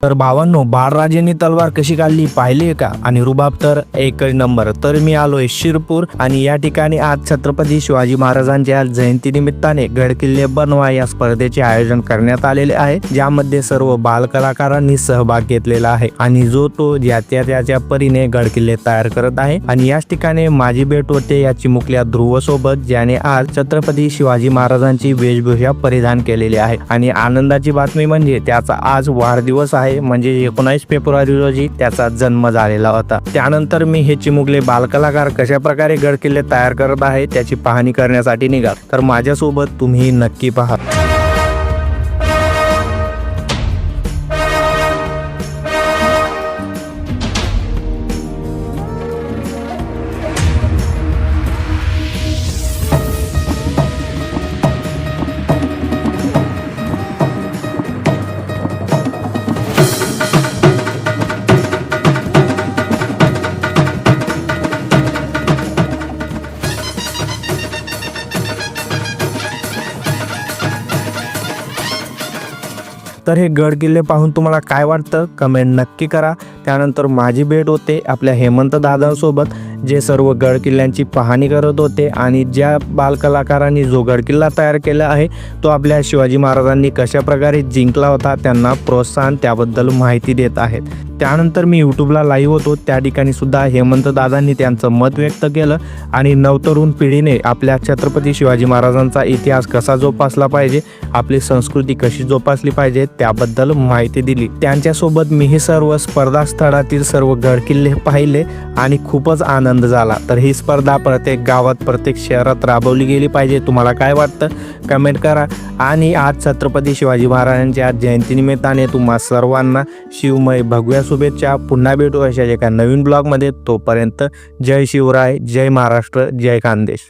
तर भावांनो, बाळराजेंनी तलवार कशी काढली पाहिली का? आणि रुबाब तर एकच नंबर. तर मी आलोय शिरपूर आणि या ठिकाणी आज छत्रपती शिवाजी महाराजांच्या जयंती निमित्ताने गडकिल्ले बनवा या स्पर्धेचे आयोजन करण्यात आलेले आहे, ज्यामध्ये सर्व बालकलाकारांनी सहभाग घेतलेला आहे आणि जो तो त्याच्या परीने गडकिल्ले तयार करत आहे. आणि याच ठिकाणी माझी भेट होते या चिमुकल्या ध्रुव सोबत, ज्याने आज छत्रपती शिवाजी महाराजांची वेशभूषा परिधान केलेली आहे. आणि आनंदाची बातमी म्हणजे त्याचा आज वाढदिवस आहे, म्हणजे 19 फेब्रुवारी रोजी त्याचा जन्म झालेला होता. त्यानंतर मी हे चिमुकले बालकलाकार कशा प्रकारे गडकिल्ले तयार करत आहे त्याची पाहणी करण्यासाठी निघाल, तर माझ्यासोबत तुम्ही नक्की पहा. तर हे गडकिल्ले पाहून तुम्हाला काय वाटतं कमेंट नक्की करा. त्यानंतर माझी भेट होते आपल्या हेमंत दादांसोबत, जे सर्व गडकिल्ल्यांची पाहणी करत होते आणि ज्या बालकलाकारांनी जो गडकिल्ला तयार केला आहे तो आपल्या शिवाजी महाराजांनी कशा प्रकारे जिंकला होता त्यांना प्रोत्साहन त्याबद्दल माहिती देत आहेत. त्यानंतर मी यूट्यूबला लाईव्ह होतो, त्या ठिकाणी सुद्धा हेमंत दादांनी त्यांचं मत व्यक्त केलं आणि नवतरुण पिढीने आपल्या छत्रपती शिवाजी महाराजांचा इतिहास कसा जोपासला पाहिजे, आपली संस्कृती कशी जोपासली पाहिजे त्याबद्दल माहिती दिली. त्यांच्यासोबत मीही सर्व स्पर्धा स्थळातील सर्व गडकिल्ले पाहिले आणि खूपच आनंद झाला. तर ही स्पर्धा प्रत्येक गावात प्रत्येक शहरात राबवली गेली पाहिजे. तुम्हाला काय वाटतं कमेंट करा. आणि आज छत्रपती शिवाजी महाराजांच्या जयंतीनिमित्ताने तुम्हा सर्वांना शिवमय भगव्या शुभेच्छा. पुन्हा भेटू अशा एका नवीन ब्लॉगमध्ये. तोपर्यंत जय शिवराय, जय महाराष्ट्र, जय खानदेश.